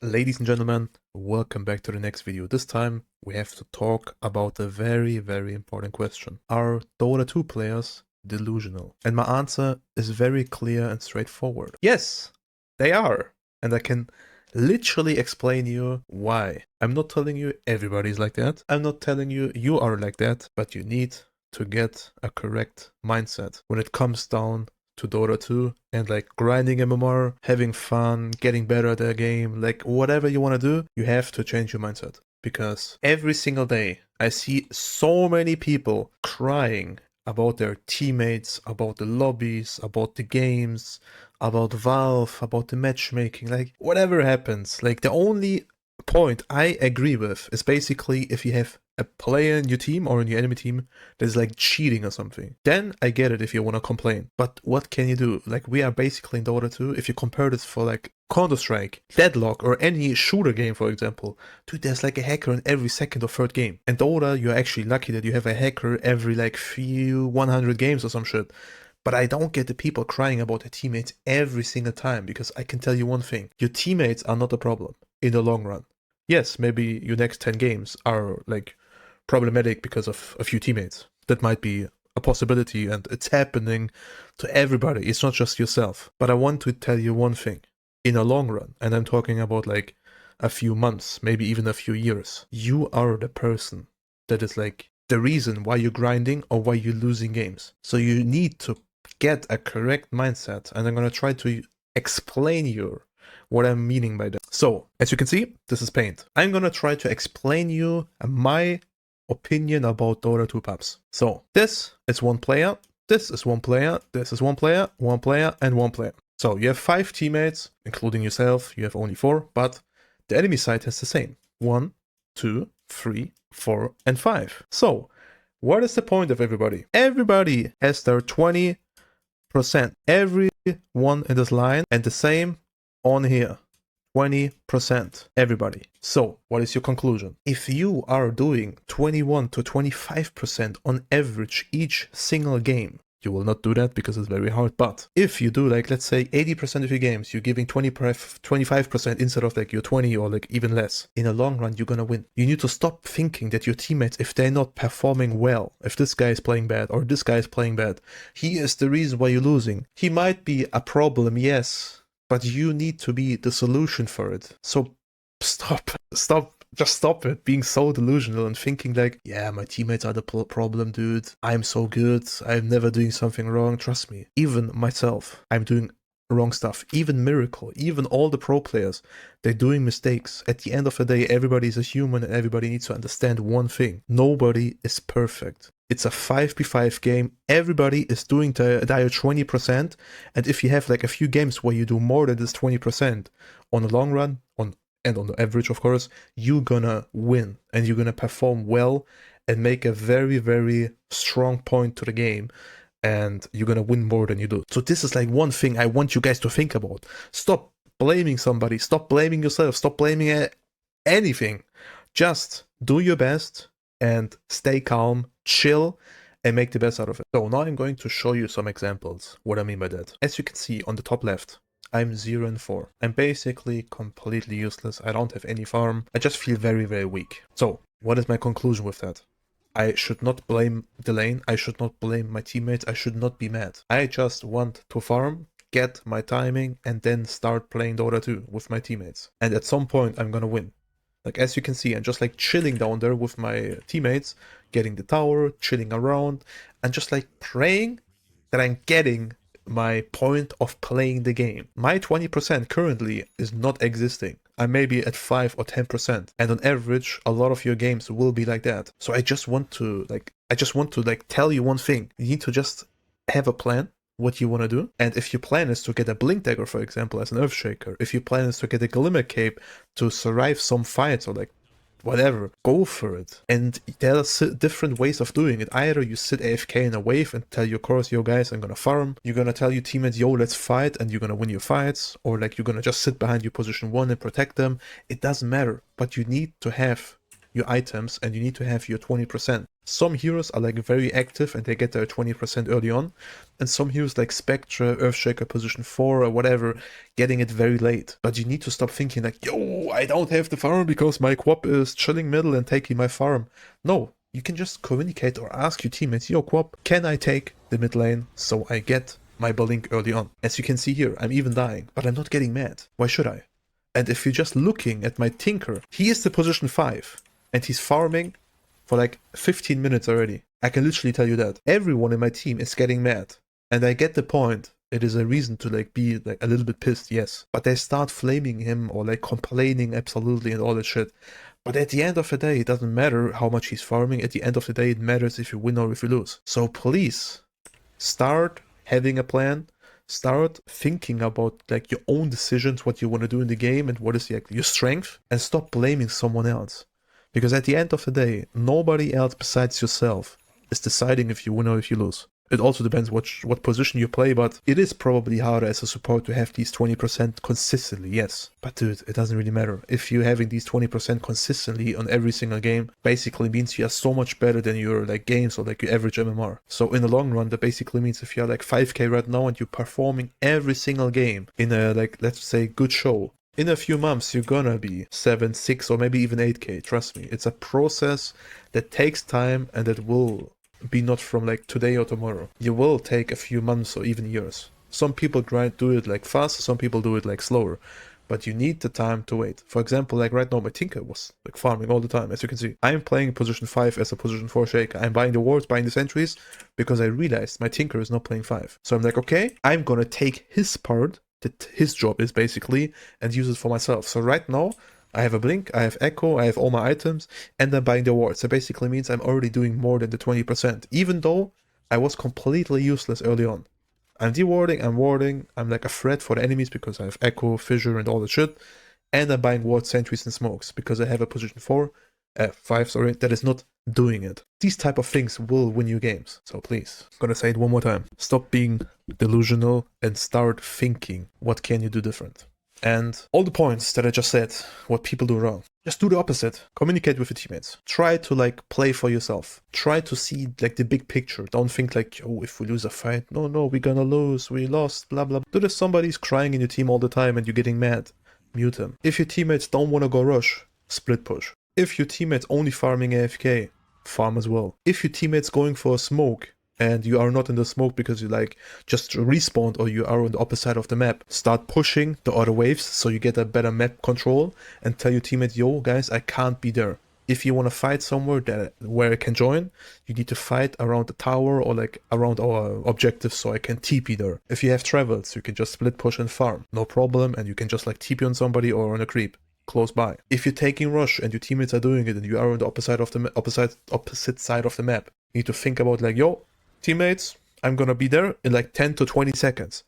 Ladies and gentlemen, welcome back to the next video. This time we have to talk about a very important question. Are Dota 2 players delusional? And my answer is very clear and straightforward. Yes, they are. And I can literally explain you why. I'm not telling you everybody's like that. I'm not telling you you are like that, but you need to get a correct mindset when it comes down to Dota 2 and like grinding MMR, having fun, getting better at the game, like whatever you want to do, you have to change your mindset. Because every single day I see so many people crying about their teammates, about the lobbies, about the games, about Valve, about the matchmaking, like whatever happens. Like the only point I agree with is basically if you have a player in your team or in your enemy team that is like cheating or something, then I get it if you want to complain. But what can you do? Like we are basically in Dota 2. If you compare this for like Counter-Strike, Deadlock, or any shooter game, for example, dude, there's like a hacker in every second or third game. And Dota, you're actually lucky that you have a hacker every like few 100 games or some shit. But I don't get the people crying about their teammates every single time, because I can tell you one thing. Your teammates are not a problem in the long run. Yes, maybe your next 10 games are like problematic because of a few teammates. That might be a possibility, and it's happening to everybody. It's not just yourself. But I want to tell you one thing. In the long run, and I'm talking about like a few months, maybe even a few years, you are the person that is like the reason why you're grinding or why you're losing games. So you need to get a correct mindset, and I'm gonna try to explain you what I'm meaning by that. So, as you can see, this is paint. I'm gonna try to explain you my opinion about Dota 2 pubs. So, this is one player, this is one player, this is one player, and one player. So, you have 5 teammates, including yourself, you have only 4, but the enemy side has the same. 1, 2, 3, 4, and 5. So, what is the point of everybody? Everybody has their 20%. Everyone in this line, and the same on here. 20%, everybody. So, what is your conclusion? If you are doing 21 to 25% on average each single game, you will not do that because it's very hard. But if you do like, let's say 80% of your games, you're giving 25% instead of like your 20 or like even less. In the long run, you're gonna win. You need to stop thinking that your teammates, if they're not performing well, if this guy is playing bad or this guy is playing bad, he is the reason why you're losing. He might be a problem, yes, but you need to be the solution for it. So just stop it being so delusional and thinking like, yeah, my teammates are the problem, dude. I'm so good. I'm never doing something wrong. Trust me. Even myself, I'm doing wrong stuff. Even Miracle, even all the pro players, they're doing mistakes. At the end of the day, everybody is a human, and everybody needs to understand one thing. Nobody is perfect. It's a 5v5 game. Everybody is doing their 20%. And if you have like a few games where you do more than this 20% on the long run, and on the average, of course, you're gonna win and you're gonna perform well and make a very strong point to the game, and you're gonna win more than you do. So this is like one thing I want you guys to think about. Stop blaming somebody, stop blaming yourself, stop blaming anything. Just do your best and stay calm, chill, and make the best out of it. So now I'm going to show you some examples, what I mean by that. As you can see on the top left, I'm 0 and 4. I'm basically completely useless. I don't have any farm. I just feel very weak. So, what is my conclusion with that? I should not blame the lane. I should not blame my teammates. I should not be mad. I just want to farm, get my timing, and then start playing Dota 2 with my teammates. And at some point, I'm gonna win. Like, as you can see, I'm just like chilling down there with my teammates, getting the tower, chilling around, and just like praying that I'm getting my point of playing the game. My 20% currently is not existing. I may be at 5 or 10%, and on average a lot of your games will be like that. So I just want to tell you one thing. You need to just have a plan what you want to do, and if your plan is to get a blink dagger, for example, as an earthshaker, if your plan is to get a glimmer cape to survive some fights or like whatever, go for it. And there are different ways of doing it. Either you sit AFK in a wave and tell your chorus, yo guys, I'm gonna farm. You're gonna tell your teammates, yo, let's fight, and you're gonna win your fights. Or like you're gonna just sit behind your position 1 and protect them. It doesn't matter, but you need to have your items and you need to have your 20%. Some heroes are like very active and they get their 20% early on, and some heroes like Spectre, Earthshaker position 4 or whatever, getting it very late. But you need to stop thinking like, yo, I don't have the farm because my Quap is chilling middle and taking my farm. No, you can just communicate or ask your teammates, yo Quap, can I take the mid lane so I get my blink early on? As you can see here, I'm even dying, but I'm not getting mad. Why should I? And if you're just looking at my Tinker, he is the position 5 and he's farming for like 15 minutes already. I can literally tell you that. Everyone in my team is getting mad. And I get the point. It is a reason to like be like a little bit pissed, yes. But they start flaming him or like complaining absolutely and all that shit. But at the end of the day, it doesn't matter how much he's farming. At the end of the day, it matters if you win or if you lose. So please, start having a plan. Start thinking about like your own decisions, what you want to do in the game and what is your strength. And stop blaming someone else. Because at the end of the day, nobody else besides yourself is deciding if you win or if you lose. It also depends what position you play, but it is probably harder as a support to have these 20% consistently, yes. But dude, it doesn't really matter. If you're having these 20% consistently on every single game, basically means you are so much better than your like games or like your average MMR. So in the long run, that basically means if you're like 5k right now and you're performing every single game in a like, let's say, good show, in a few months, you're gonna be 7, 6, or maybe even 8k. Trust me, it's a process that takes time and that will be not from like today or tomorrow. You will take a few months or even years. Some people do it like fast, some people do it like slower. But you need the time to wait. For example, like right now, my Tinker was like farming all the time, as you can see. I'm playing position 5 as a position 4 shaker. I'm buying the wards, buying the sentries, because I realized my Tinker is not playing 5. So I'm like, okay, I'm gonna take his part, that his job is basically, and use it for myself. So right now, I have a blink, I have echo, I have all my items, and I'm buying the wards. So basically means I'm already doing more than the 20%, even though I was completely useless early on. I'm dewarding, I'm warding, I'm like a threat for the enemies because I have echo, fissure, and all the shit, and I'm buying ward, sentries, and smokes because I have a position 5, that is not doing it. These type of things will win you games. So please, I'm gonna say it one more time. Stop being delusional and start thinking, what can you do different? And all the points that I just said, what people do wrong, just do the opposite. Communicate with your teammates. Try to like play for yourself. Try to see like the big picture. Don't think like, oh, if we lose a fight, no, we're gonna lose, we lost, blah, blah. Dude, if somebody's crying in your team all the time and you're getting mad, mute him. If your teammates don't want to go rush, split push. If your teammates only farming AFK, farm as well. If your teammates going for a smoke, and you are not in the smoke because you like just respawned or you are on the opposite side of the map, start pushing the other waves so you get a better map control and tell your teammates, yo guys, I can't be there. If you want to fight somewhere where I can join, you need to fight around the tower or like around our objectives so I can TP there. If you have travels, you can just split push and farm, no problem, and you can just like TP on somebody or on a creep close by. If you're taking rush and your teammates are doing it and you are on the opposite side of the map, you need to think about like, yo, teammates, I'm gonna be there in like 10 to 20 seconds.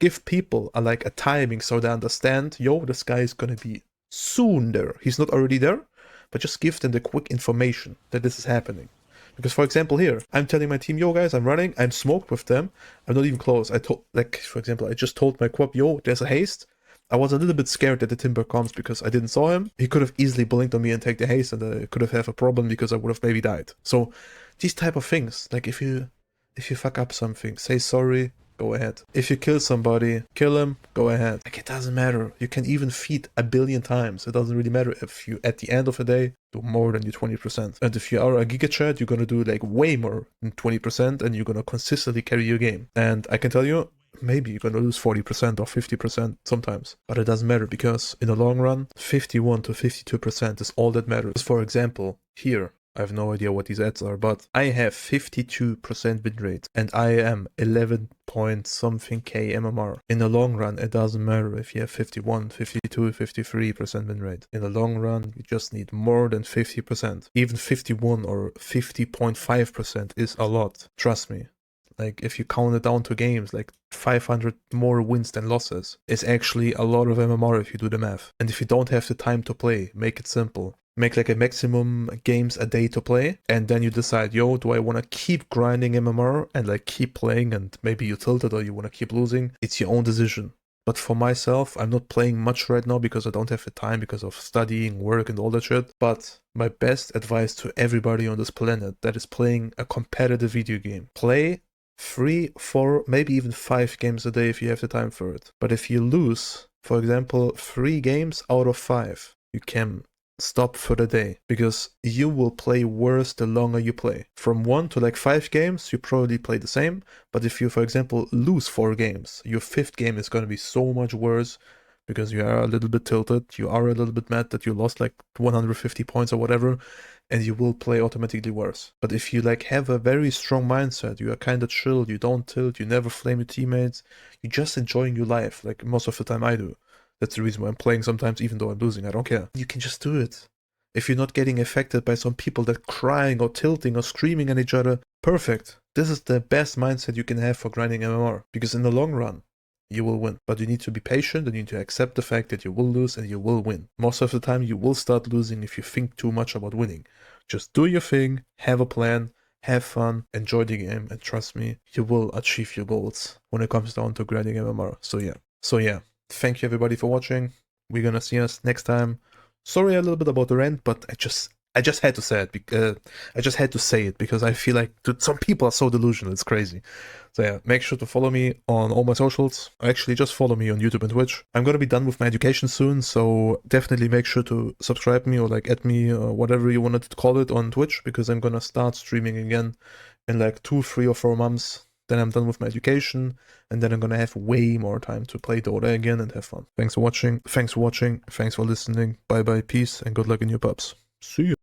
Give people a timing so they understand, yo, this guy is gonna be soon there. He's not already there, but just give them the quick information that this is happening. Because for example here, I'm telling my team, yo guys, I'm running, I'm smoked with them, I'm not even close. I told, like, for example, I just told my Quap, yo, there's a haste. I was a little bit scared that the Timber comes because I didn't saw him. He could have easily blinked on me and take the haste and I could have a problem because I would have maybe died. So these type of things, like if you fuck up something, say sorry, go ahead. If you kill somebody, kill him, go ahead. Like, it doesn't matter. You can even feed 1 billion times. It doesn't really matter if you, at the end of the day, do more than your 20%. And if you are a Giga Chat, you're gonna do like way more than 20% and you're gonna consistently carry your game. And I can tell you, maybe you're gonna lose 40% or 50% sometimes. But it doesn't matter because in the long run, 51 to 52% is all that matters. For example, here, I have no idea what these ads are, but I have 52% win rate and I am 11 point something K MMR. In the long run, it doesn't matter if you have 51, 52, 53% win rate. In the long run, you just need more than 50%. Even 51 or 50.5% is a lot. Trust me. Like, if you count it down to games, like 500 more wins than losses is actually a lot of MMR if you do the math. And if you don't have the time to play, make it simple. Make like a maximum games a day to play, and then you decide, yo, do I want to keep grinding MMR and like keep playing and maybe you tilted or you want to keep losing? It's your own decision. But for myself, I'm not playing much right now because I don't have the time because of studying, work, and all that shit. But my best advice to everybody on this planet that is playing a competitive video game: play 3, 4, maybe even 5 games a day if you have the time for it. But if you lose, for example, 3 games out of 5, you can stop for the day, because you will play worse the longer you play. From 1 to like 5 games, you probably play the same, but if you, for example, lose 4 games, your 5th game is going to be so much worse because you are a little bit tilted, you are a little bit mad that you lost like 150 points or whatever, and you will play automatically worse. But if you like have a very strong mindset, you are kind of chill, you don't tilt, you never flame your teammates, you're just enjoying your life, like most of the time I do. That's the reason why I'm playing sometimes, even though I'm losing. I don't care. You can just do it. If you're not getting affected by some people that crying or tilting or screaming at each other, perfect. This is the best mindset you can have for grinding MMR. Because in the long run, you will win. But you need to be patient and you need to accept the fact that you will lose and you will win. Most of the time, you will start losing if you think too much about winning. Just do your thing, have a plan, have fun, enjoy the game, and trust me, you will achieve your goals when it comes down to grinding MMR. So yeah. Thank you everybody for watching. We're gonna see us next time. Sorry a little bit about the rant, but I just had to say it. I just had to say it because I feel like some people are so delusional. It's crazy. So yeah, make sure to follow me on all my socials. Actually, just follow me on YouTube and Twitch. I'm gonna be done with my education soon, so definitely make sure to subscribe me or like add me or whatever you wanted to call it on Twitch, because I'm gonna start streaming again in like 2, 3, or 4 months. Then I'm done with my education, and then I'm gonna have way more time to play Dota again and have fun. Thanks for watching, thanks for listening, bye bye, peace, and good luck in your pubs. See you.